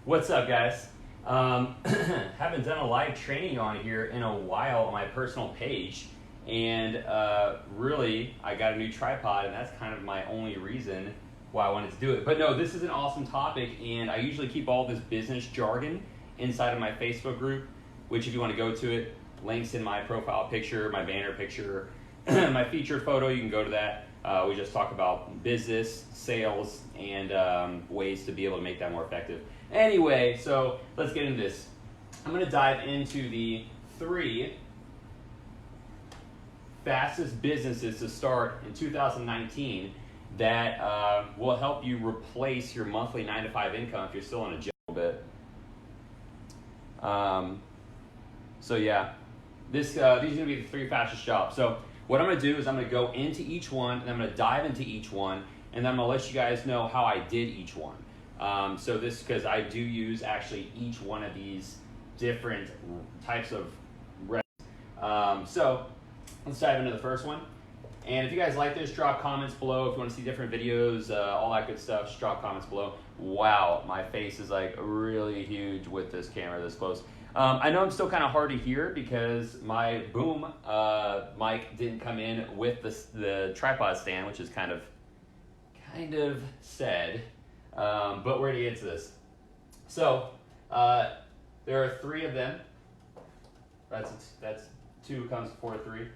What's up, guys? Haven't done a live training on here in a while on my personal page, and really, I got a new tripod, and that's kind of my only reason why I wanted to do it. But no, this is an awesome topic, and I usually keep all this business jargon inside of my Facebook group, which if you want to go to it, links in my profile picture, my banner picture, my featured photo, you can go to that. We just talk about business, sales, and ways to be able to make that more effective. Anyway, so let's get into this. I'm going to dive into the 3 fastest businesses to start in 2019 that will help you replace your monthly 9-to-5 income if you're still in a job a bit. So yeah, these are going to be the 3 fastest jobs. So what I'm going to do is I'm going to go into each one, and I'm going to dive into each one, and then I'm going to let you guys know how I did each one. So this, because I do use actually each one of these different types of so let's dive into the first one. And if you guys like this, drop comments below. If you want to see different videos, all that good stuff, just drop comments below. Wow, my face is like really huge with this camera this close. I know I'm still kind of hard to hear because my boom mic didn't come in with the tripod stand, which is kind of sad. But we're gonna get to this. So there are 3 of them. That's 2 comes before 3.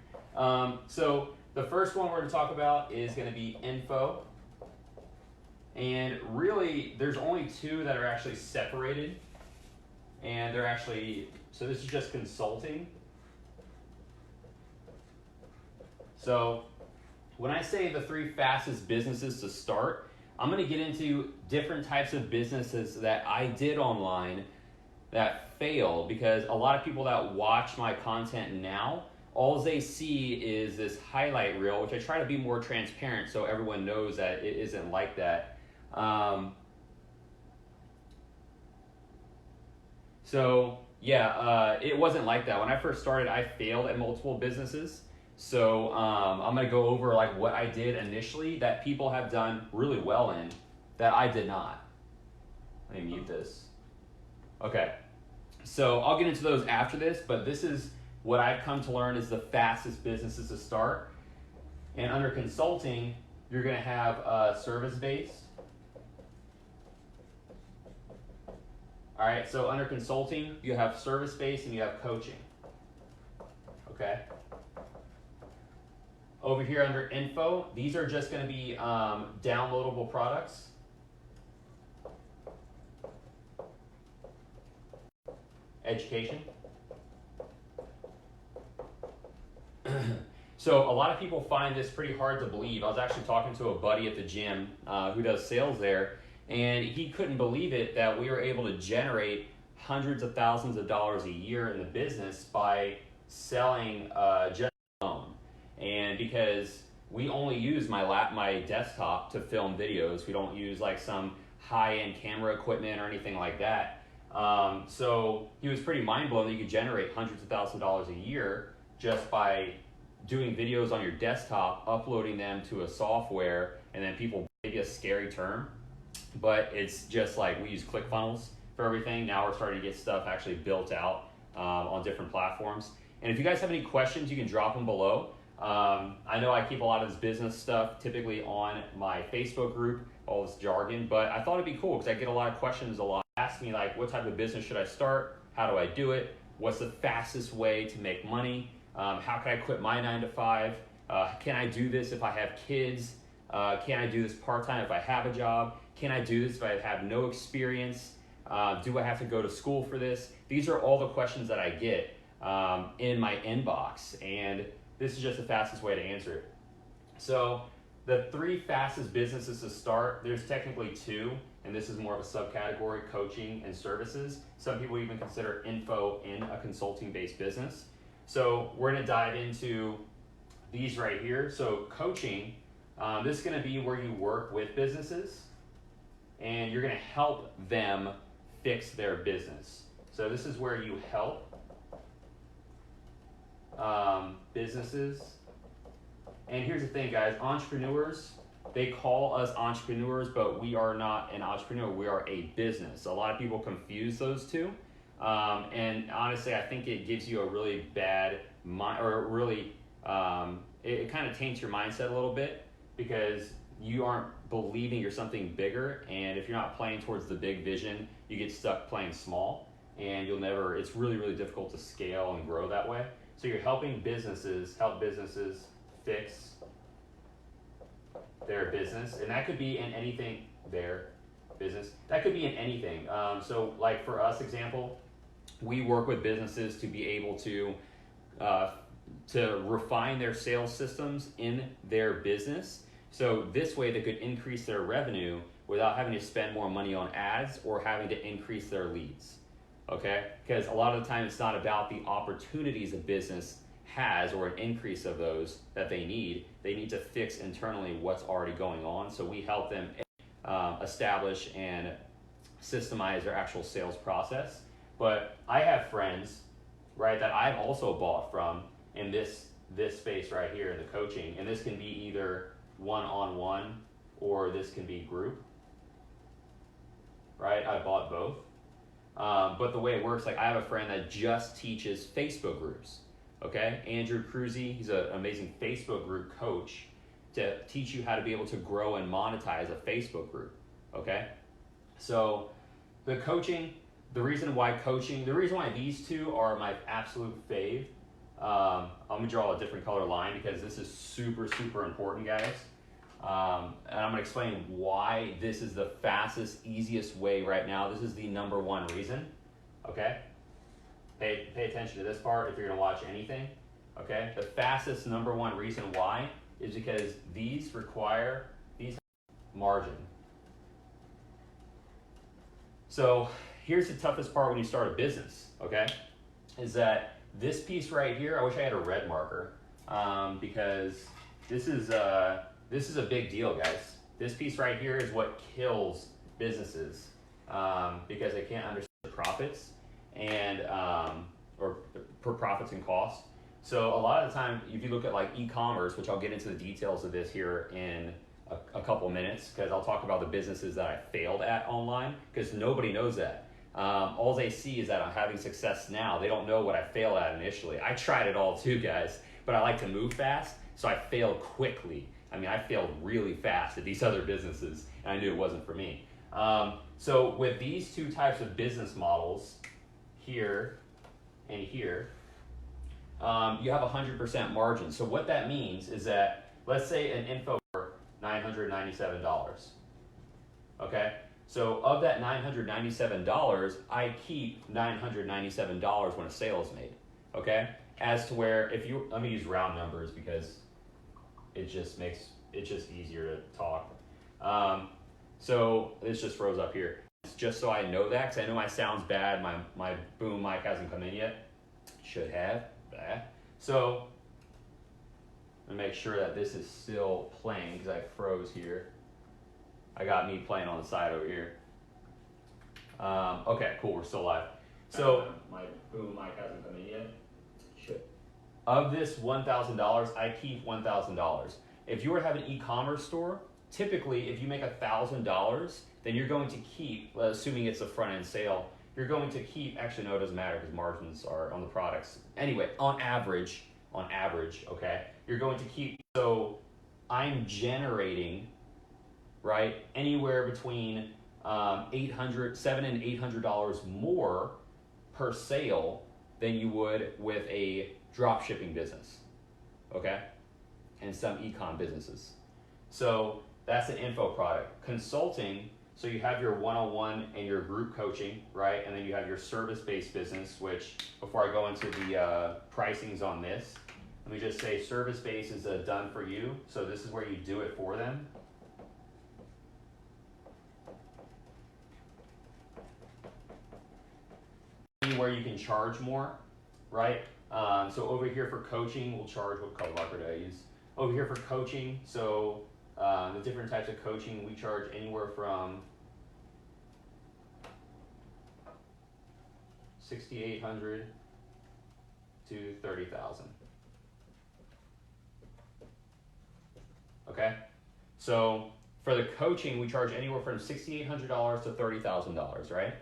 So the first one we're gonna talk about is gonna be info. And really, there's only 2 that are actually separated. And they're actually, so this is just consulting. So when I say the 3 fastest businesses to start, I'm going to get into different types of businesses that I did online that failed, because a lot of people that watch my content now, all they see is this highlight reel, which I try to be more transparent so everyone knows that it isn't like that. So yeah, it wasn't like that. When I first started, I failed at multiple businesses. So I'm gonna go over like what I did initially that people have done really well in that I did not. Let me mute this. Okay, so I'll get into those after this, but this is what I've come to learn is the fastest businesses to start. And under consulting, you're gonna have service-based. All right, so under consulting, you have service-based and you have coaching. Okay. Over here under info, these are just going to be downloadable products. Education. So a lot of people find this pretty hard to believe. I was actually talking to a buddy at the gym who does sales there, and he couldn't believe it that we were able to generate hundreds of thousands of dollars a year in the business by selling just alone. And because we only use my desktop to film videos, we don't use like some high-end camera equipment or anything like that. So he was pretty mind-blown that you could generate hundreds of thousands of dollars a year just by doing videos on your desktop, uploading them to a software, and then people, maybe a scary term, but it's just like we use ClickFunnels for everything. Now we're starting to get stuff actually built out on different platforms. And if you guys have any questions, you can drop them below. I know I keep a lot of this business stuff typically on my Facebook group, all this jargon, but I thought it'd be cool because I get a lot of questions a lot. Ask me like, what type of business should I start? How do I do it? What's the fastest way to make money? How can I quit my 9-to-5? Can I do this if I have kids? Can I do this part-time if I have a job? Can I do this if I have no experience? Do I have to go to school for this? These are all the questions that I get in my inbox, and this is just the fastest way to answer it. So the 3 fastest businesses to start, there's technically 2, and this is more of a subcategory, coaching and services. Some people even consider info in a consulting-based business. So we're gonna dive into these right here. So coaching, this is gonna be where you work with businesses and you're gonna help them fix their business. So this is where you help businesses. And here's the thing, guys, entrepreneurs, they call us entrepreneurs, but we are not an entrepreneur. We are a business. A lot of people confuse those two. And honestly, I think it gives you a really bad mind, or really, it kind of taints your mindset a little bit, because you aren't believing you're something bigger. And if you're not playing towards the big vision, you get stuck playing small, and you'll never, it's really, really difficult to scale and grow that way. So you're helping businesses, help businesses fix their business, and that could be in anything. Their business, that could be in anything. So like for us, example, we work with businesses to be able to refine their sales systems in their business, so this way they could increase their revenue without having to spend more money on ads or having to increase their leads. Okay, because a lot of the time it's not about the opportunities a business has or an increase of those that they need. They need to fix internally what's already going on. So we help them establish and systemize their actual sales process. But I have friends, right, that I've also bought from in this space right here in the coaching, and this can be either one-on-one or this can be group, right? I bought both. But the way it works, like I have a friend that just teaches Facebook groups. Okay, Andrew Cruzy, he's an amazing Facebook group coach to teach you how to be able to grow and monetize a Facebook group. Okay, so the coaching, the reason why these two are my absolute fave. I'm gonna draw a different color line because this is super, super important, guys. And I'm gonna explain why this is the fastest, easiest way right now. This is the number one reason. Okay. Pay attention to this part if you're going to watch anything, okay? The fastest number one reason why is because these require margin. So here's the toughest part when you start a business, okay? Is that this piece right here, I wish I had a red marker, because this is a big deal, guys. This piece right here is what kills businesses, because they can't understand the profits and or per profits and costs. So a lot of the time, if you look at like e-commerce, which I'll get into the details of this here in a couple minutes, because I'll talk about the businesses that I failed at online, because nobody knows that. All they see is that I'm having success now. They don't know what I failed at initially. I tried it all too, guys, but I like to move fast, so I failed quickly. I mean, I failed really fast at these other businesses, and I knew it wasn't for me. So with these two types of business models, here and here, you have 100% margin. So what that means is that, let's say an info for $997, okay? So of that $997, I keep $997 when a sale is made, okay? As to where, if you, let me use round numbers because it just easier to talk. So this just froze up here. Just so I know that, because I know my sound's bad. My boom mic hasn't come in yet. Should have. So I'm gonna make sure that this is still playing because I froze here. I got me playing on the side over here. Okay, cool. We're still live. So my boom mic hasn't come in yet. Should. Of this $1,000, I keep $1,000. If you were to have an e-commerce store, typically if you make $1,000, then you're going to keep, assuming it's a front-end sale, you're going to keep, actually no, it doesn't matter because margins are on the products. Anyway, on average, okay, you're going to keep, so I'm generating, right, anywhere between $700 and $800 more per sale than you would with a drop shipping business, okay, and some e-com businesses. So that's an info product. Consulting, so you have your one-on-one and your group coaching, right? And then you have your service-based business, which before I go into the pricings on this, let me just say service-based is done for you. So this is where you do it for them. Where you can charge more, right? So over here for coaching, we'll charge, what color marker did I use? Over here for coaching, so the different types of coaching, we charge anywhere from $6,800 to $30,000. Okay, So for the coaching, we charge anywhere from $6,800 to $30,000, right?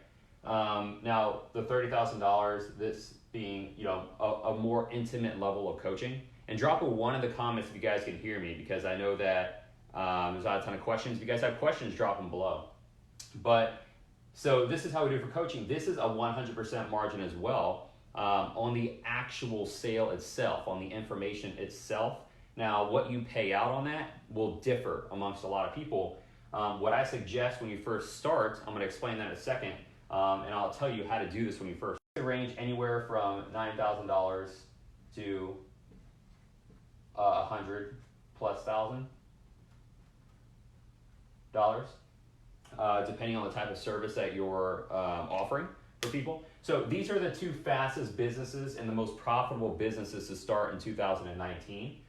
Now the $30,000, this being, you know, a more intimate level of coaching. And drop a 1 in the comments if you guys can hear me, because I know that there's not a ton of questions. If you guys have questions, drop them below. But so this is how we do it for coaching. This is a 100% margin as well, on the actual sale itself, on the information itself. Now, what you pay out on that will differ amongst a lot of people. What I suggest when you first start, I'm going to explain that in a second, and I'll tell you how to do this when you first. It range anywhere from $9,000 to $100,000+, depending on the type of service that you're offering for people. So these are the 2 fastest businesses and the most profitable businesses to start in 2019.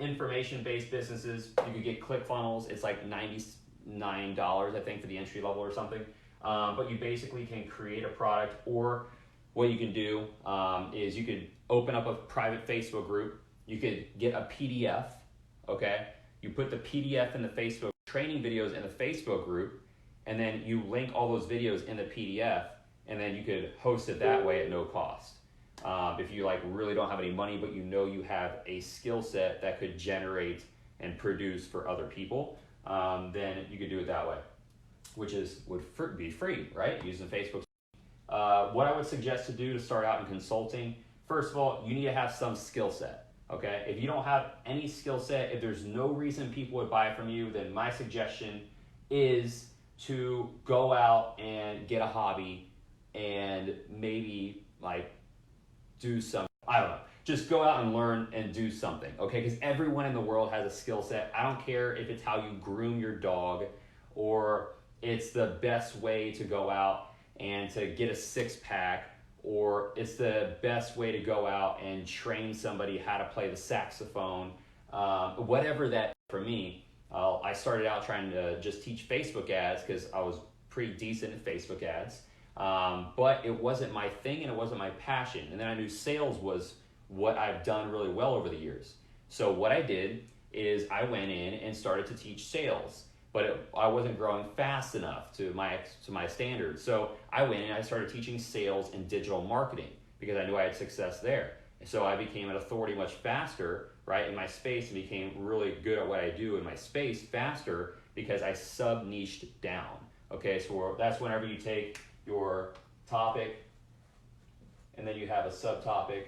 Information-based businesses, you could get ClickFunnels. It's like $99, I think, for the entry level or something. But you basically can create a product, or what you can do is you could open up a private Facebook group. You could get a PDF, okay? You put the PDF in the Facebook training videos in the Facebook group, and then you link all those videos in the PDF, and then you could host it that way at no cost. If you like really don't have any money, but you know you have a skill set that could generate and produce for other people, then you could do it that way, which would be free, right? Using Facebook. What I would suggest to do to start out in consulting, first of all, you need to have some skill set, okay? If you don't have any skill set, if there's no reason people would buy from you, then my suggestion is to go out and get a hobby and maybe like do some, I don't know, just go out and learn and do something, okay? Because everyone in the world has a skill set. I don't care if it's how you groom your dog, or it's the best way to go out and to get a 6-pack, or it's the best way to go out and train somebody how to play the saxophone, whatever that. For me, I started out trying to just teach Facebook ads because I was pretty decent at Facebook ads. But it wasn't my thing and it wasn't my passion. And then I knew sales was what I've done really well over the years. So what I did is I went in and started to teach sales, but I wasn't growing fast enough to my standards. So I went in and I started teaching sales and digital marketing because I knew I had success there. So I became an authority much faster, right, in my space, and became really good at what I do in my space faster because I sub-niched down. Okay, so that's whenever you take your topic, and then you have a subtopic,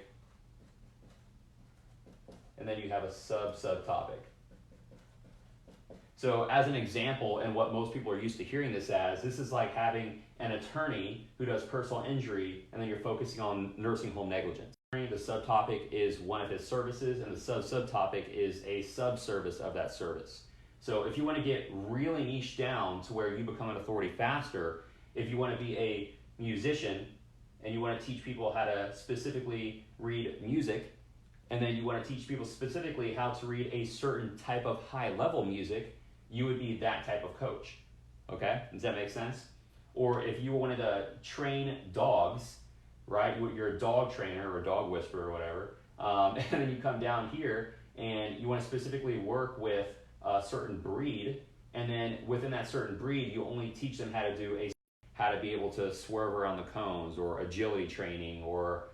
and then you have a subtopic. So as an example, and what most people are used to hearing this as, this is like having an attorney who does personal injury, and then you're focusing on nursing home negligence. The subtopic is one of his services, and the subtopic is a subservice of that service. So if you want to get really niche down to where you become an authority faster, if you want to be a musician and you want to teach people how to specifically read music, and then you want to teach people specifically how to read a certain type of high-level music, you would be that type of coach. Okay? Does that make sense? Or if you wanted to train dogs, right? You're a dog trainer or a dog whisperer or whatever, and then you come down here and you want to specifically work with a certain breed, and then within that certain breed, you only teach them how to be able to swerve around the cones, or agility training, or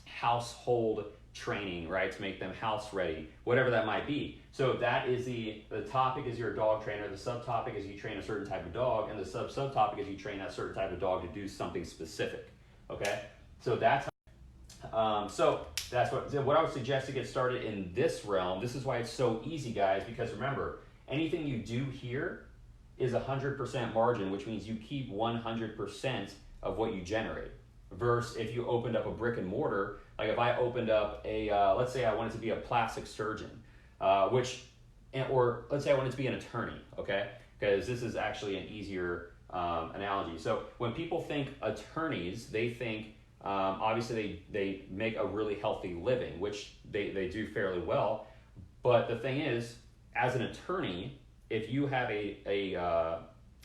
household training, right, to make them house ready, whatever that might be. So that is the topic is you're a dog trainer, the subtopic is you train a certain type of dog, and the subtopic is you train that certain type of dog to do something specific. Okay, so that's what I would suggest to get started in this realm. This is why it's so easy, guys, because remember, anything you do here is 100% margin, which means you keep 100% of what you generate. Versus if you opened up a brick and mortar, like if I opened up a, let's say I wanted to be a plastic surgeon, or let's say I wanted to be an attorney, okay? Because this is actually an easier analogy. So when people think attorneys, they think obviously they make a really healthy living, which they do fairly well. But the thing is, as an attorney, if you have if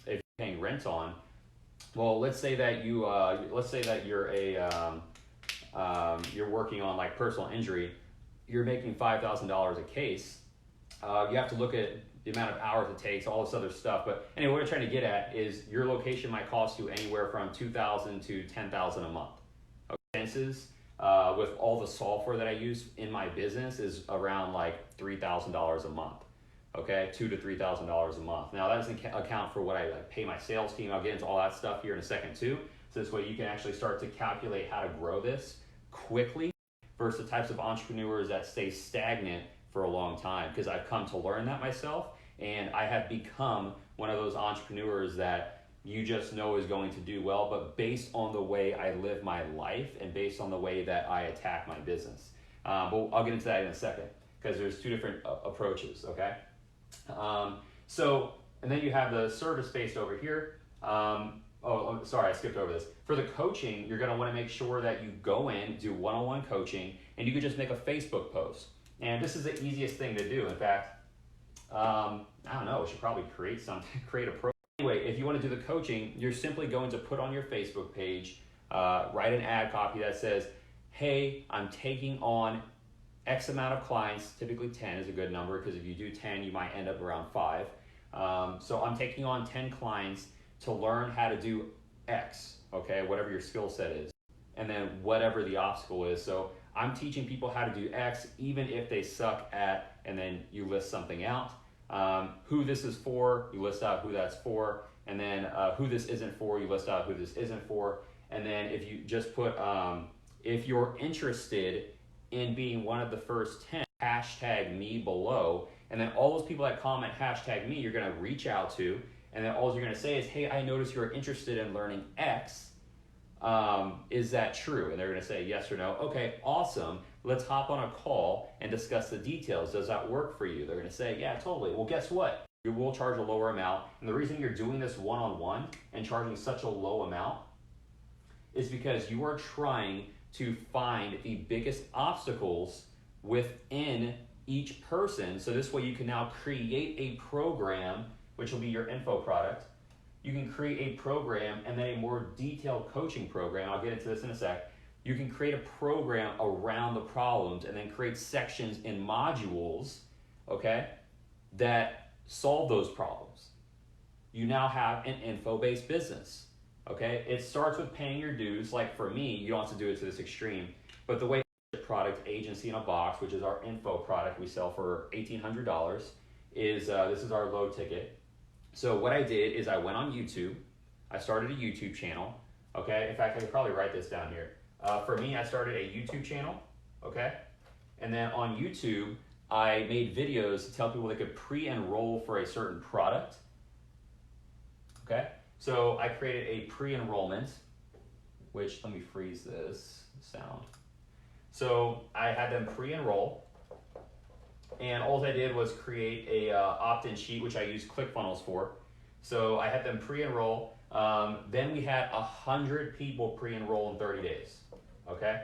you're paying rent on, well, let's say that you're working on like personal injury, you're making $5,000 a case. You have to look at the amount of hours it takes, all this other stuff. But anyway, what I'm trying to get at is your location might cost you anywhere from $2,000 to $10,000 a month. Expenses with all the software that I use in my business is around like $3,000 a month. Okay, $2,000 to $3,000 a month. Now that doesn't account for what I pay my sales team. I'll get into all that stuff here in a second too. So this way you can actually start to calculate how to grow this quickly versus the types of entrepreneurs that stay stagnant for a long time, because I've come to learn that myself, and I have become one of those entrepreneurs that you just know is going to do well, but based on the way I live my life and based on the way that I attack my business. But I'll get into that in a second, because there's two different approaches, okay? And then you have the service-based over here. Sorry, I skipped over this. For the coaching, you're gonna wanna make sure that you go in, do one-on-one coaching, and you can just make a Facebook post. And this is the easiest thing to do. In fact, I don't know, we should probably create a program. Anyway, if you wanna do the coaching, you're simply going to put on your Facebook page, write an ad copy that says, hey, I'm taking on X amount of clients, typically 10 is a good number, because if you do 10, you might end up around 5. So I'm taking on 10 clients to learn how to do X, okay, whatever your skill set is, and then whatever the obstacle is. So I'm teaching people how to do X, even if they suck at, and then you list something out. Who this is for, you list out who that's for, and then who this isn't for, you list out who this isn't for. And then if you just put, if you're interested in being one of the first 10, hashtag me below, and then all those people that comment hashtag me, you're gonna reach out to, and then all you're gonna say is, hey, I noticed you're interested in learning X. Is that true? And they're gonna say yes or no. Okay, awesome. Let's hop on a call and discuss the details. Does that work for you? They're gonna say, yeah, totally. Well, guess what? You will charge a lower amount. And the reason you're doing this one-on-one and charging such a low amount is because you are trying to find the biggest obstacles within each person. So this way you can now create a program, which will be your info product. You can create a program and then a more detailed coaching program. I'll get into this in a sec. You can create a program around the problems and then create sections in modules, okay, that solve those problems. You now have an info-based business, okay? It starts with paying your dues. Like for me, you don't have to do it to this extreme, but the way product agency in a box, which is our info product we sell for $1,800, is this is our low ticket. So what I did is I went on YouTube. I started a YouTube channel, okay? In fact, I could probably write this down here. For me, I started a YouTube channel, okay? And then on YouTube, I made videos to tell people they could pre-enroll for a certain product, okay? So I created a pre-enrollment, which, let me freeze this sound. So I had them pre-enroll, and all I did was create a opt-in sheet, which I use ClickFunnels for. So I had them pre-enroll. Then we had 100 people pre-enroll in 30 days, okay?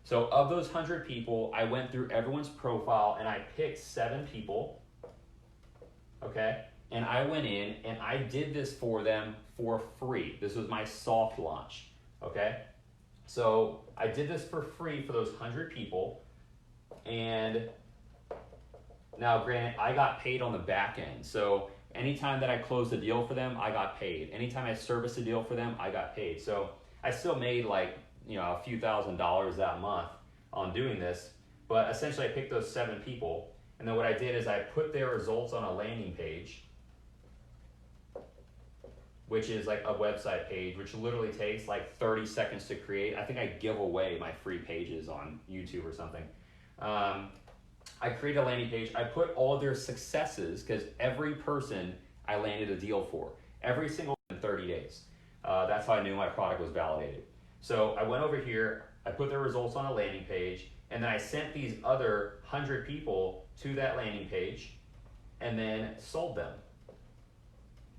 So of those 100 people, I went through everyone's profile and I picked 7 people, okay? And I went in and I did this for them for free. This was my soft launch, okay? So I did this for free for those 100 people, and now granted, I got paid on the back end. So anytime that I closed a deal for them, I got paid. Anytime I serviced a deal for them, I got paid. So I still made like, a few $1,000s that month on doing this, but essentially I picked those 7 people, and then what I did is I put their results on a landing page, which is like a website page, which literally takes like 30 seconds to create. I think I give away my free pages on YouTube or something. I created a landing page. I put all of their successes, because every person I landed a deal for, every single in 30 days. That's how I knew my product was validated. So I went over here, I put their results on a landing page, and then I sent these other 100 people to that landing page and then sold them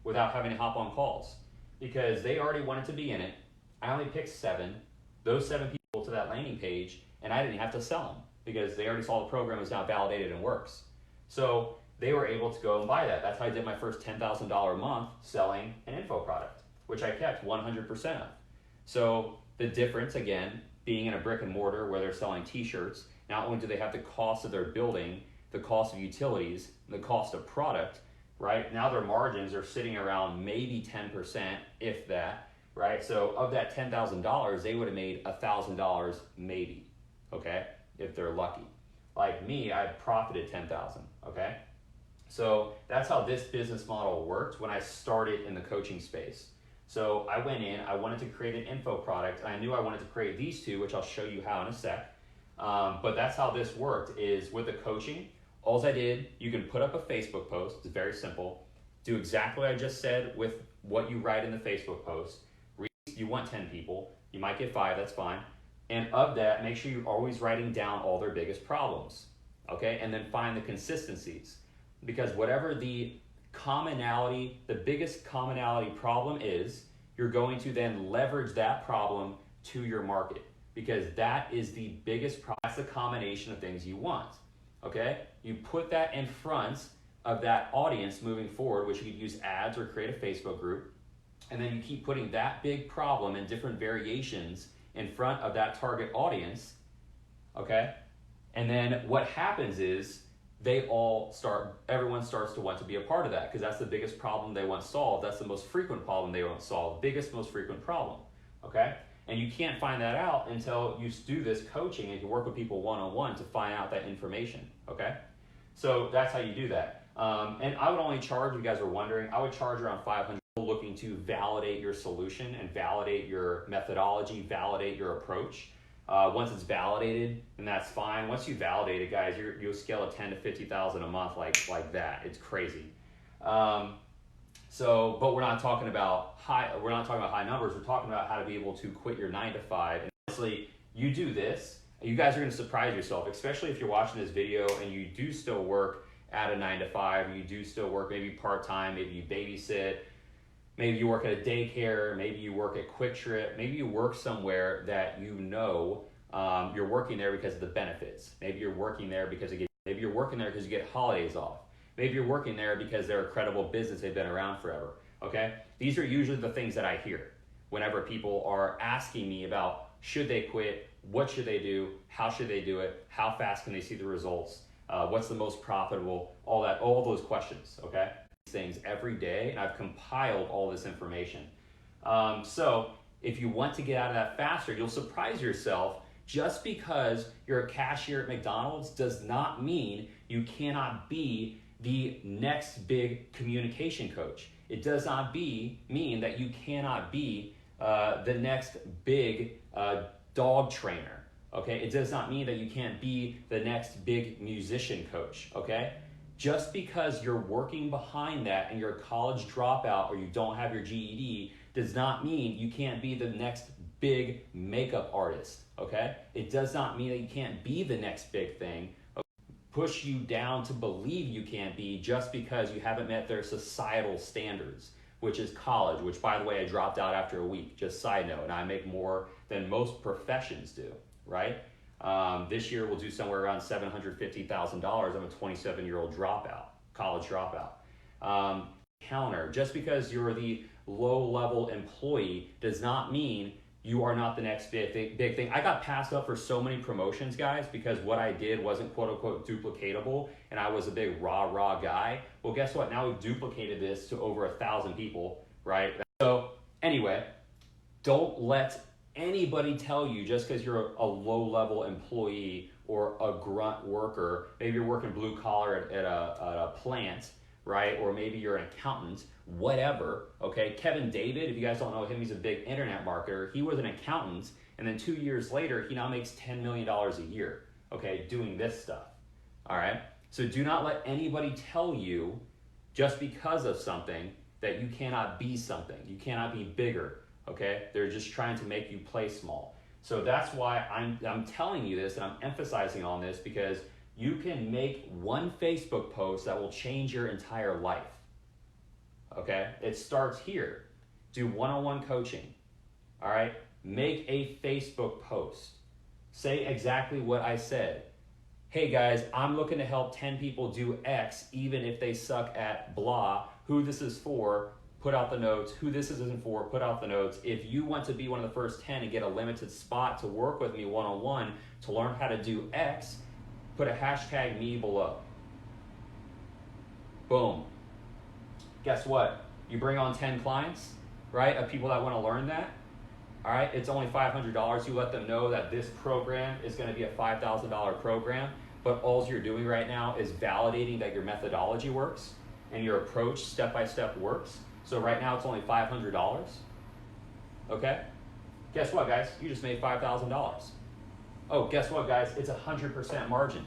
without having to hop on calls, because they already wanted to be in it. I only picked 7, those 7 people to that landing page, and I didn't have to sell them because they already saw the program is now validated and works. So they were able to go and buy that. That's how I did my first $10,000 a month selling an info product, which I kept 100% of. So the difference, again, being in a brick and mortar where they're selling t-shirts, not only do they have the cost of their building, the cost of utilities, the cost of product, right? Now their margins are sitting around maybe 10%, if that, right? So of that $10,000, they would have made $1,000 maybe, okay? If they're lucky. Like me, I profited 10,000, okay? So that's how this business model worked when I started in the coaching space. So I went in, I wanted to create an info product, and I knew I wanted to create these two, which I'll show you how in a sec. But that's how this worked, is with the coaching, all I did, you can put up a Facebook post, it's very simple, do exactly what I just said with what you write in the Facebook post. You want 10 people, you might get 5, that's fine. And of that, make sure you're always writing down all their biggest problems, okay? And then find the consistencies. Because whatever the commonality, the biggest commonality problem is, you're going to then leverage that problem to your market, because that is the biggest problem. That's the combination of things you want, okay? You put that in front of that audience moving forward, which you could use ads or create a Facebook group, and then you keep putting that big problem in different variations in front of that target audience, okay? And then what happens is, everyone starts to want to be a part of that, because that's the biggest problem they want solved. That's the most frequent problem they want solved, biggest, most frequent problem, okay? And you can't find that out until you do this coaching and you work with people one-on-one to find out that information, okay? So that's how you do that. And I would only charge, if you guys are wondering, I would charge around $500 looking to validate your solution and validate your methodology, validate your approach. Once it's validated, then that's fine. Once you validate it, guys, you'll scale at 10 to 50,000 a month like that. It's crazy. But we're not talking about high numbers. We're talking about how to be able to quit your 9 to 5. And honestly, you do this, you guys are going to surprise yourself, especially if you're watching this video and you do still work at a 9 to 5, or you do still work maybe part-time, maybe you babysit, maybe you work at a daycare, maybe you work at Quick Trip, maybe you work somewhere that you know you're working there because of the benefits. Maybe you're working there because you get holidays off. Maybe you're working there because they're a credible business, they've been around forever, okay? These are usually the things that I hear whenever people are asking me about should they quit, what should they do, how should they do it, how fast can they see the results, what's the most profitable, all those questions, okay? Things every day, and I've compiled all this information. So if you want to get out of that faster, you'll surprise yourself. Just because you're a cashier at McDonald's does not mean you cannot be the next big communication coach. It does not mean that you cannot be the next big dog trainer, okay? It does not mean that you can't be the next big musician coach, okay? Just because you're working behind that and you're a college dropout or you don't have your GED does not mean you can't be the next big makeup artist, okay? It does not mean that you can't be the next big thing. Push you down to believe you can't be just because you haven't met their societal standards, which is college, which by the way, I dropped out after a week, just side note, and I make more than most professions do, right? This year we'll do somewhere around $750,000. I'm a 27-year-old college dropout. Counter, just because you're the low-level employee does not mean you are not the next big thing. I got passed up for so many promotions, guys, because what I did wasn't quote-unquote duplicatable, and I was a big rah guy. Well, guess what? Now we've duplicated this to over 1,000 people, right? So anyway, don't let anybody tell you just because you're a low-level employee or a grunt worker, maybe you're working blue collar at a plant, right? Or maybe you're an accountant, whatever, okay? Kevin David, if you guys don't know him, he's a big internet marketer. He was an accountant, and then 2 years later, he now makes $10 million a year, okay, doing this stuff, all right? So do not let anybody tell you just because of something that you cannot be something. You cannot be bigger, okay? They're just trying to make you play small. So that's why I'm telling you this and I'm emphasizing on this, because you can make one Facebook post that will change your entire life, okay? It starts here. Do one-on-one coaching, all right? Make a Facebook post. Say exactly what I said. Hey guys, I'm looking to help 10 people do X, even if they suck at blah. Who this is for, put out the notes. Who this isn't for, put out the notes. If you want to be one of the first 10 and get a limited spot to work with me one-on-one to learn how to do X, put a hashtag me below, Boom. Guess what? You bring on 10 clients, right, of people that want to learn that. All right, it's only $500. You let them know that this program is going to be a $5,000 program, but all you're doing right now is validating that your methodology works and your approach step-by-step works. So right now it's only $500. Okay? Guess what, guys? You just made $5,000. Oh, guess what, guys? It's 100% margin.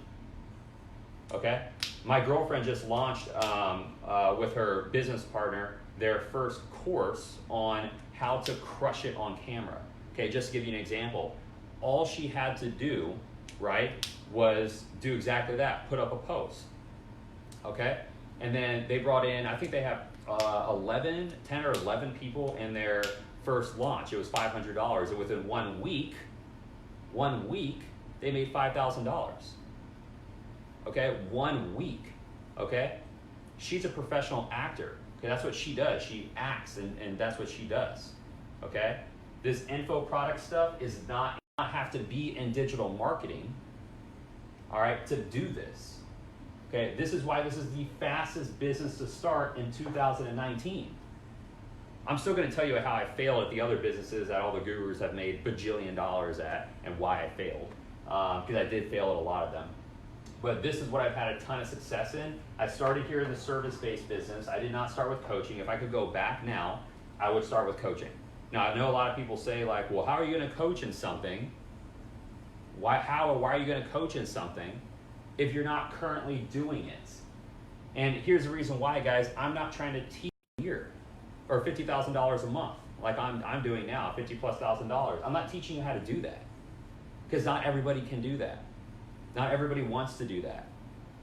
Okay? My girlfriend just launched with her business partner their first course on how to crush it on camera. Okay, just to give you an example, all she had to do, right, was do exactly that, put up a post. Okay? And then they brought in, I think they have 10 or 11 people in their first launch. It was $500, and within 1 week, they made $5,000. Okay, 1 week. Okay, she's a professional actor. Okay, that's what she does. She acts, and that's what she does. Okay, this info product stuff is not have to be in digital marketing. All right, to do this. Okay, this is why this is the fastest business to start in 2019. I'm still going to tell you how I failed at the other businesses that all the gurus have made bajillion dollars at and why I failed, because I did fail at a lot of them. But this is what I've had a ton of success in. I started here in the service-based business. I did not start with coaching. If I could go back now, I would start with coaching. Now, I know a lot of people say, like, well, how are you going to coach in something? Why are you going to coach in something if you're not currently doing it? And here's the reason why, guys. I'm not trying to teach a year or $50,000 a month like I'm doing now, $50,000+. I'm not teaching you how to do that because not everybody can do that. Not everybody wants to do that,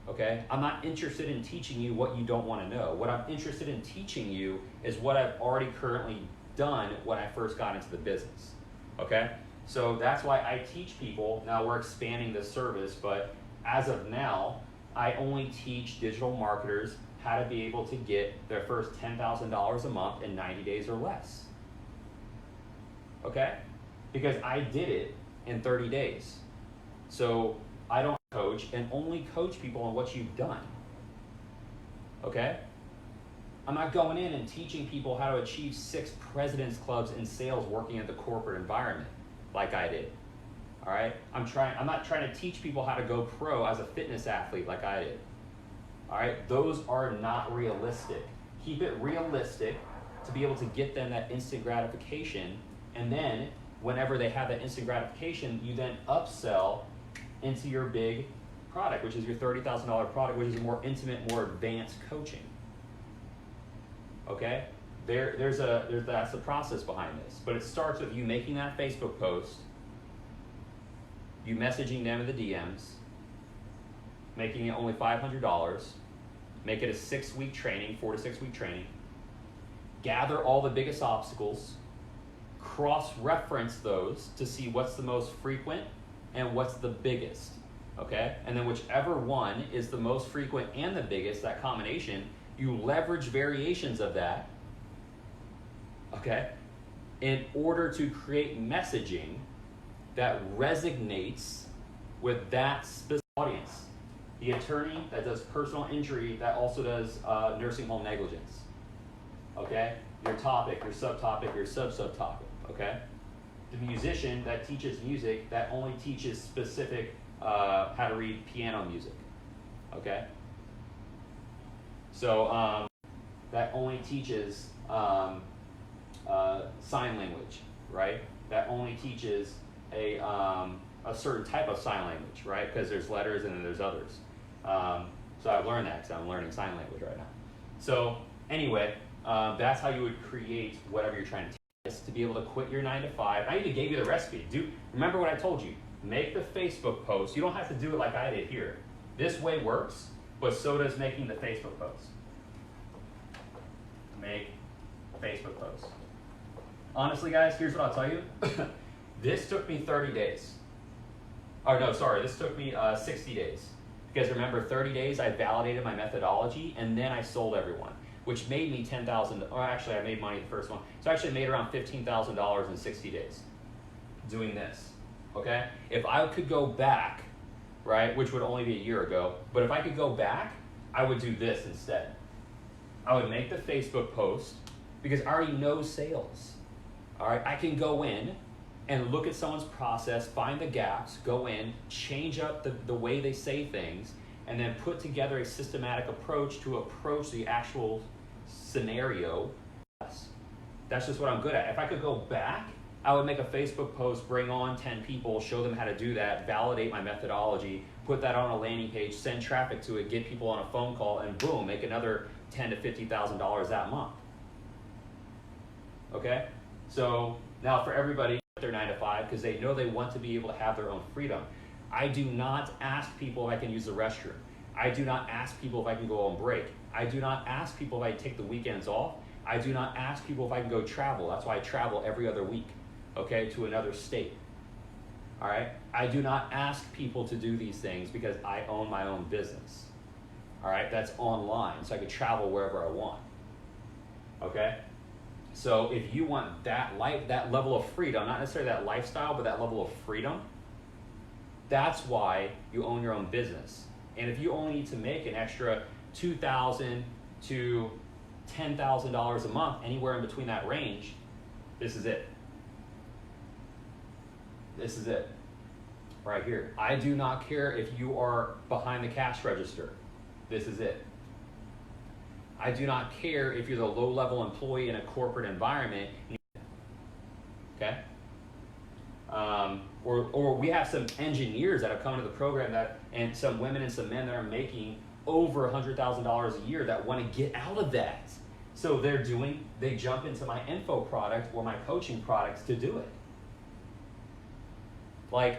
okay? I'm not interested in teaching you what you don't want to know. What I'm interested in teaching you is what I've already currently done when I first got into the business, okay? So that's why I teach people. Now we're expanding this service, but as of now, I only teach digital marketers how to be able to get their first $10,000 a month in 90 days or less, okay? Because I did it in 30 days. So I don't coach and only coach people on what you've done, okay? I'm not going in and teaching people how to achieve 6 President's Clubs in sales working in the corporate environment like I did, all right? I'm not trying to teach people how to go pro as a fitness athlete like I did, all right? Those are not realistic. Keep it realistic to be able to get them that instant gratification, and then whenever they have that instant gratification, you then upsell into your big product, which is your $30,000 product, which is a more intimate, more advanced coaching. Okay? That's the process behind this. But it starts with you making that Facebook post, you messaging them in the DMs, making it only $500, make it a 6-week training, 4 to 6 week training, gather all the biggest obstacles, cross-reference those to see what's the most frequent and what's the biggest, okay? And then whichever one is the most frequent and the biggest, that combination, you leverage variations of that, okay, in order to create messaging that resonates with that specific audience. The attorney that does personal injury that also does nursing home negligence, okay? Your topic, your subtopic, your sub-subtopic, okay? The musician that teaches music that only teaches specific how to read piano music, okay? So that only teaches sign language, right? That only teaches a certain type of sign language, right? Because there's letters and then there's others. So I've learned that because I'm learning sign language right now. So anyway, that's how you would create whatever you're trying to teach. To be able to quit your 9 to 5. I even gave you the recipe. Remember what I told you. Make the Facebook post. You don't have to do it like I did here. This way works, but so does making the Facebook post. Make Facebook post. Honestly, guys, here's what I'll tell you. This took me 30 days. Oh, no, sorry. This took me 60 days. Because remember, 30 days, I validated my methodology, and then I sold everyone, which made me $10,000, or actually I made money the first one. So I actually made around $15,000 in 60 days doing this, okay? If I could go back, right, which would only be a year ago, but if I could go back, I would do this instead. I would make the Facebook post because I already know sales. All right, I can go in and look at someone's process, find the gaps, go in, change up the way they say things, and then put together a systematic approach to approach the actual scenario. That's just what I'm good at. If I could go back, I would make a Facebook post, bring on 10 people, show them how to do that, validate my methodology, put that on a landing page, send traffic to it, get people on a phone call, and boom, make another $10,000 to $50,000 that month. Okay? So now for everybody, their 9 to 5, because they know they want to be able to have their own freedom. I do not ask people if I can use the restroom. I do not ask people if I can go on break. I do not ask people if I take the weekends off. I do not ask people if I can go travel. That's why I travel every other week, okay, to another state. All right? I do not ask people to do these things because I own my own business. All right? That's online, so I could travel wherever I want. Okay? So if you want that level of freedom, not necessarily that lifestyle, but that level of freedom, that's why you own your own business. And if you only need to make an extra $2,000 to $10,000 a month, anywhere in between that range, this is it. This is it, right here. I do not care if you are behind the cash register. This is it. I do not care if you're the low-level employee in a corporate environment, okay? Or we have some engineers that have come into the program and some women and some men that are making over $100,000 a year that want to get out of that. So they jump into my info product or my coaching products to do it.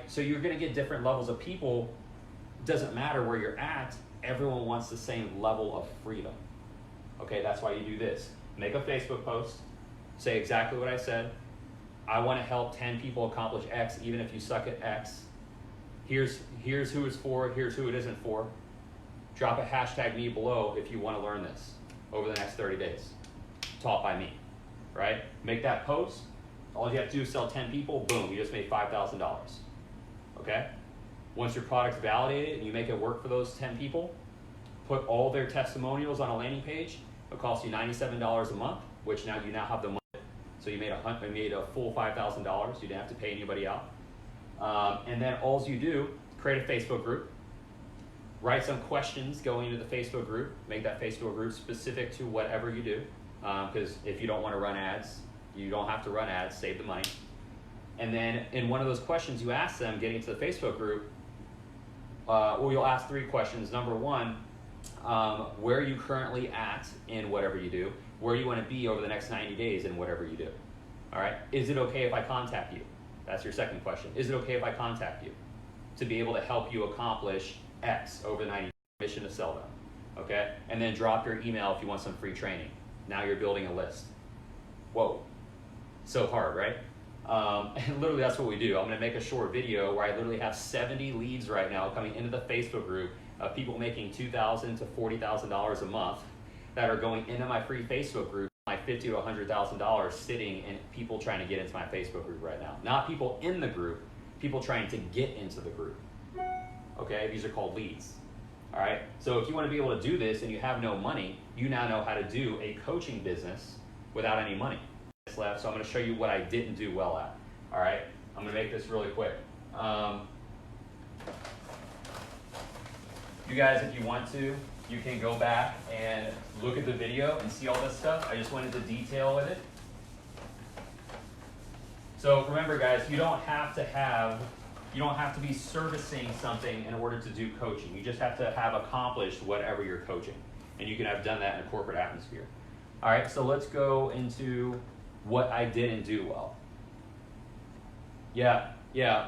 So you're gonna get different levels of people. Doesn't matter where you're at, everyone wants the same level of freedom. Okay, that's why you do this. Make a Facebook post, say exactly what I said. I want to help 10 people accomplish X, even if you suck at X. Here's who it's for, here's who it isn't for. Drop a hashtag me below if you want to learn this over the next 30 days. Taught by me, right? Make that post. All you have to do is sell 10 people, boom, you just made $5,000, okay? Once your product's validated and you make it work for those 10 people, put all their testimonials on a landing page. It costs you $97 a month, which now you have the money. So you made a full $5,000. You didn't have to pay anybody out. And then all you do, create a Facebook group, write some questions going into the Facebook group, make that Facebook group specific to whatever you do. Because if you don't want to run ads, you don't have to run ads, save the money. And then in one of those questions you ask them getting to the Facebook group, you'll ask 3 questions. Number 1, where are you currently at in whatever you do? Where do you want to be over the next 90 days in whatever you do? All right. Is it okay if I contact you? That's your second question. Is it okay if I contact you to be able to help you accomplish X over the 90 days? Mission to sell them. Okay. And then drop your email if you want some free training. Now you're building a list. Whoa. So hard, right? And literally that's what we do. I'm going to make a short video where I literally have 70 leads right now coming into the Facebook group of people making $2,000 to $40,000 a month that are going into my free Facebook group, my $50,000 to $100,000 sitting and people trying to get into my Facebook group right now. Not people in the group, people trying to get into the group. Okay, these are called leads. All right, so if you want to be able to do this and you have no money, you now know how to do a coaching business without any money. Left, so I'm going to show you what I didn't do well at. All right, I'm going to make this really quick. You guys, if you want to, you can go back and look at the video and see all this stuff. I just went into detail with it. So remember, guys, you don't have to be servicing something in order to do coaching. You just have to have accomplished whatever you're coaching, and you can have done that in a corporate atmosphere. All right, so let's go into what I didn't do well. Yeah,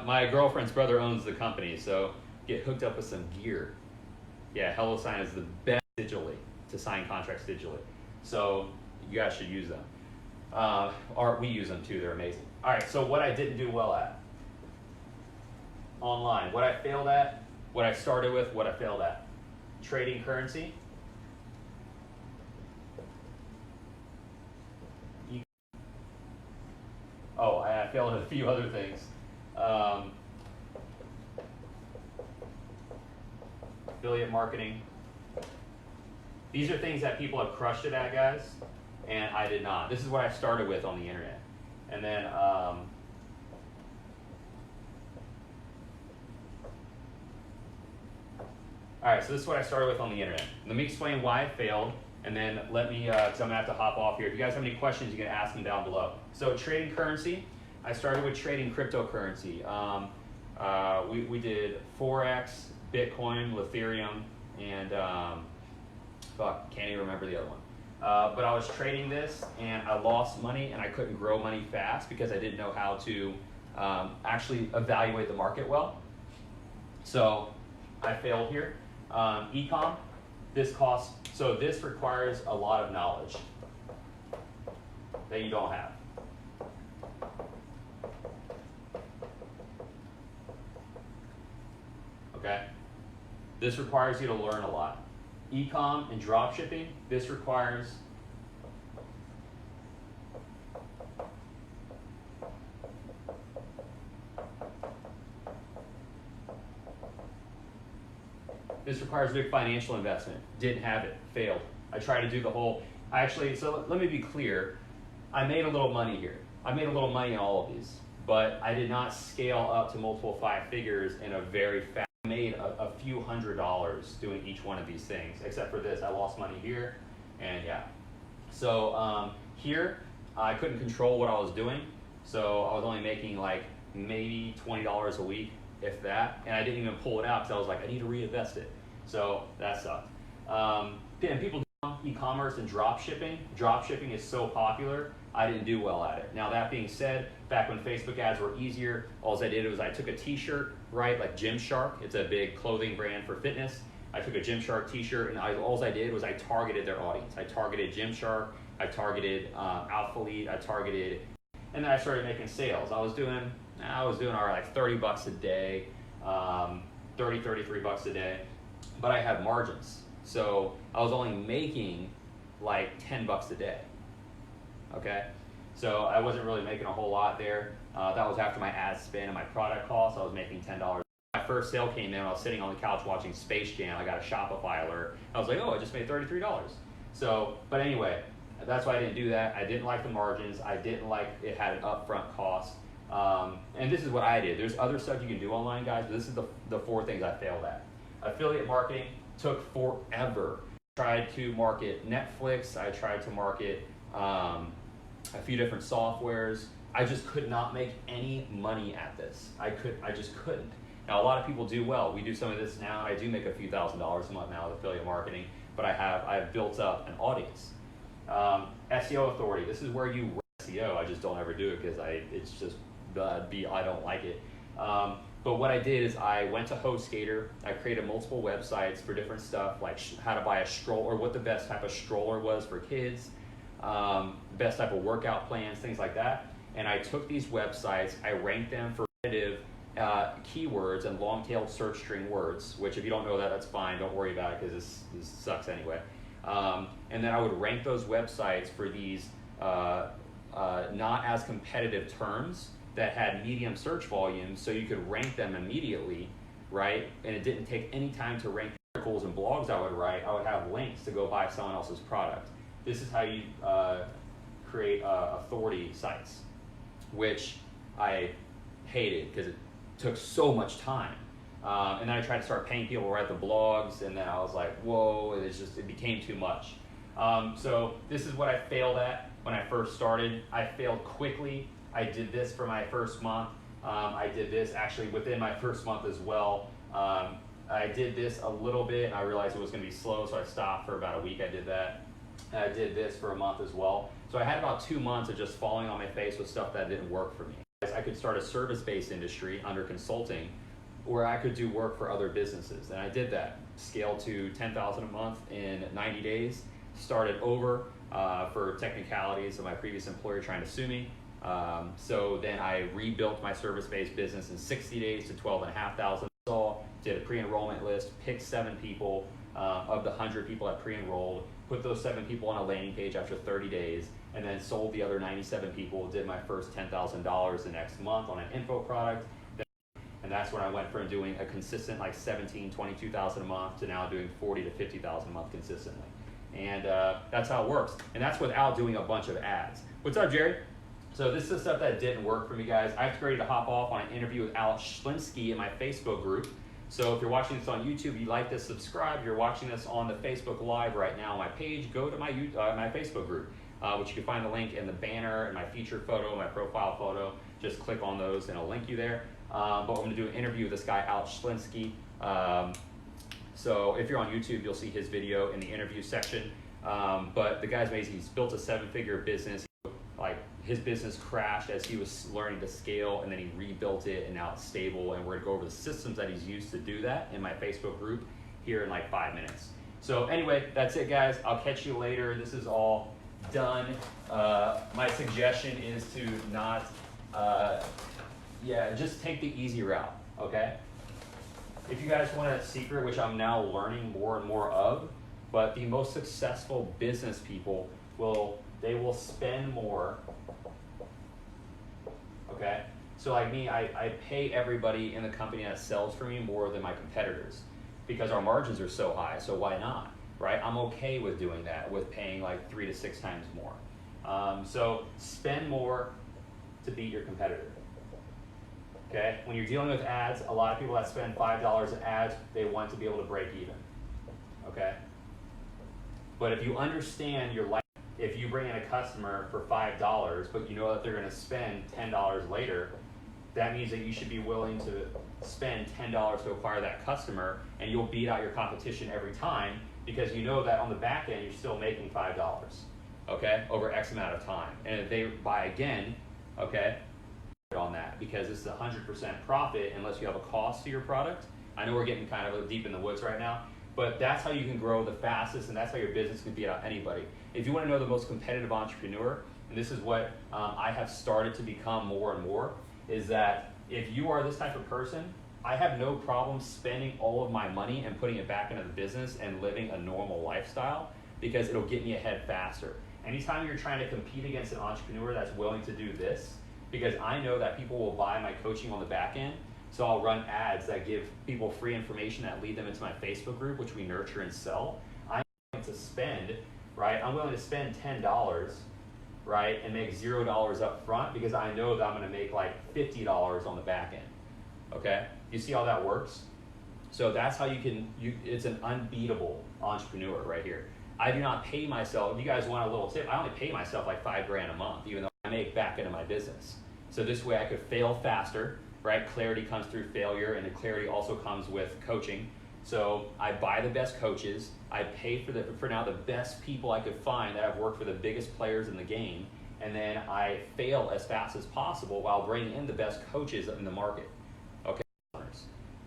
my girlfriend's brother owns the company, so get hooked up with some gear. Yeah, HelloSign is the best digitally to sign contracts digitally. So you guys should use them. Or we use them too, they're amazing. All right, so what I didn't do well at. Online, what I failed at, what I started with, what I failed at. Trading currency. Oh, I failed at a few other things. Affiliate marketing. These are things that people have crushed it at, guys, and I did not. This is what I started with on the internet. And then, all right, so this is what I started with on the internet. Let me explain why I failed, and then let me, because I'm gonna have to hop off here. If you guys have any questions, you can ask them down below. So trading currency, I started with trading cryptocurrency. We did Forex, Bitcoin, Ethereum, and can't even remember the other one. But I was trading this, and I lost money, and I couldn't grow money fast because I didn't know how to actually evaluate the market well. So I failed here. Ecom, this requires a lot of knowledge that you don't have. Okay? This requires you to learn a lot. Ecom and drop shipping, this requires big financial investment. Didn't have it, failed. I tried to do the whole, so let me be clear. I made a little money here. I made a little money in all of these, but I did not scale up to multiple 5 figures in a very fast. I made a few $100s doing each one of these things, except for this. I lost money here, and yeah. So here, I couldn't control what I was doing, so I was only making like maybe $20 a week, if that, and I didn't even pull it out because I was like, I need to reinvest it. So that sucked. And people do e-commerce and drop shipping. Drop shipping is so popular, I didn't do well at it. Now that being said, back when Facebook ads were easier, all I did was I took a t-shirt, right, like Gymshark. It's a big clothing brand for fitness. I took a Gymshark t-shirt, and all I did was I targeted their audience. I targeted Gymshark, I targeted Alphalete, and then I started making sales. I was doing all right, like 30 bucks a day, 33 bucks a day, but I had margins. So I was only making like 10 bucks a day, okay? So I wasn't really making a whole lot there. That was after my ad spend and my product costs. I was making $10. My first sale came in, I was sitting on the couch watching Space Jam. I got a Shopify alert. I was like, oh, I just made $33. So, but anyway, that's why I didn't do that. I didn't like the margins. I didn't like it had an upfront cost. And this is what I did. There's other stuff you can do online, guys, but this is the 4 things I failed at. Affiliate marketing took forever. I tried to market Netflix. I tried to market a few different softwares. I just could not make any money at this. I just couldn't. Now, a lot of people do well. We do some of this now. I do make a few $1,000s a month now with affiliate marketing, but I have built up an audience. SEO authority. This is where you SEO. I just don't ever do it because I don't like it. But what I did is I went to HostGator. I created multiple websites for different stuff, like how to buy a stroller, what the best type of stroller was for kids, best type of workout plans, things like that. And I took these websites, I ranked them for repetitive keywords and long-tailed search string words, which if you don't know that, that's fine. Don't worry about it because this sucks anyway. And then I would rank those websites for these not as competitive terms that had medium search volumes, so you could rank them immediately, right? And it didn't take any time to rank articles and blogs I would write. I would have links to go buy someone else's product. This is how you create authority sites, which I hated because it took so much time. And then I tried to start paying people to write the blogs, and then I was like, whoa, it became too much. So this is what I failed at when I first started. I failed quickly. I did this for my first month. I did this actually within my first month as well. I did this a little bit, and I realized it was gonna be slow, so I stopped for about a week. I did that. I did this for a month as well. So I had about 2 months of just falling on my face with stuff that didn't work for me. I could start a service-based industry under consulting, where I could do work for other businesses, and I did that. Scaled to $10,000 a month in 90 days. Started over for technicalities of my previous employer trying to sue me. So then I rebuilt my service-based business in 60 days to 12,500. Did a pre-enrollment list, picked 7 people of the 100 people that pre-enrolled, put those 7 people on a landing page after 30 days, and then sold the other 97 people, did my first $10,000 the next month on an info product. And that's when I went from doing a consistent like 17, 22,000 a month to now doing 40 to 50,000 a month consistently. And that's how it works. And that's without doing a bunch of ads. What's up, Jerry? So this is stuff that didn't work for me, guys. I have to get ready to hop off on an interview with Alex Lenski in my Facebook group. So if you're watching this on YouTube, you like this, subscribe. If you're watching this on the Facebook Live right now on my page, go to my Facebook group, which you can find the link in the banner and my featured photo, my profile photo. Just click on those and it'll link you there. But I'm gonna do an interview with this guy, Alex Lenski. So if you're on YouTube, you'll see his video in the interview section. But the guy's amazing. He's built a 7-figure business. Like, his business crashed as he was learning to scale, and then he rebuilt it, and now it's stable. And we're gonna go over the systems that he's used to do that in my Facebook group here in like 5 minutes. So anyway, that's it, guys. I'll catch you later. This is all done. My suggestion is to not, just take the easy route, okay? If you guys want a secret, which I'm now learning more and more of, but the most successful business people will spend more, okay? So like me, I pay everybody in the company that sells for me more than my competitors because our margins are so high, so why not, right? I'm okay with doing that, with paying like 3 to 6 times more. So spend more to beat your competitor. Okay, when you're dealing with ads, a lot of people that spend $5 in ads, they want to be able to break even. Okay, but if you understand your life, if you bring in a customer for $5, but you know that they're going to spend $10 later, that means that you should be willing to spend $10 to acquire that customer, and you'll beat out your competition every time because you know that on the back end you're still making $5. Okay, over X amount of time, and if they buy again, okay, on that because it's 100% profit unless you have a cost to your product. I know we're getting kind of deep in the woods right now, but that's how you can grow the fastest, and that's how your business can beat out anybody. If you want to know the most competitive entrepreneur, and this is what I have started to become more and more, is that if you are this type of person, I have no problem spending all of my money and putting it back into the business and living a normal lifestyle because it'll get me ahead faster. Anytime you're trying to compete against an entrepreneur that's willing to do this, because I know that people will buy my coaching on the back end, so I'll run ads that give people free information that lead them into my Facebook group, which we nurture and sell. I'm willing to spend, right? I'm willing to spend $10, right, and make $0 up front because I know that I'm gonna make like $50 on the back end, okay? You see how that works? So that's how it's an unbeatable entrepreneur right here. I do not pay myself, if you guys want a little tip, I only pay myself like $5 grand a month, even though I make back into my business. So this way I could fail faster, right? Clarity comes through failure, and the clarity also comes with coaching. So I buy the best coaches, I pay for now the best people I could find that have worked for the biggest players in the game, and then I fail as fast as possible while bringing in the best coaches in the market, okay?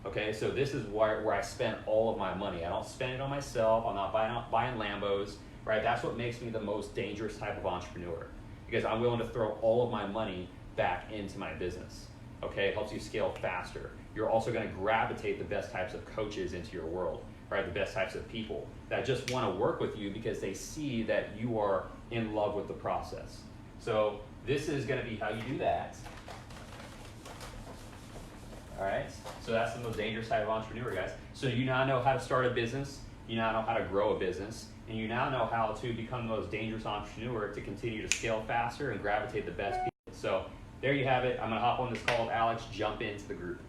Okay, so this is where I spend all of my money. I don't spend it on myself, I'm not buying Lambos, right? That's what makes me the most dangerous type of entrepreneur because I'm willing to throw all of my money back into my business. Okay, it helps you scale faster. You're also going to gravitate the best types of coaches into your world, right? The best types of people that just want to work with you because they see that you are in love with the process. So this is going to be how you do that. All right, so that's the most dangerous type of entrepreneur, guys. So you now know how to start a business, you now know how to grow a business, and you now know how to become the most dangerous entrepreneur to continue to scale faster and gravitate the best people. So there you have it. I'm gonna hop on this call with Alex, jump into the group.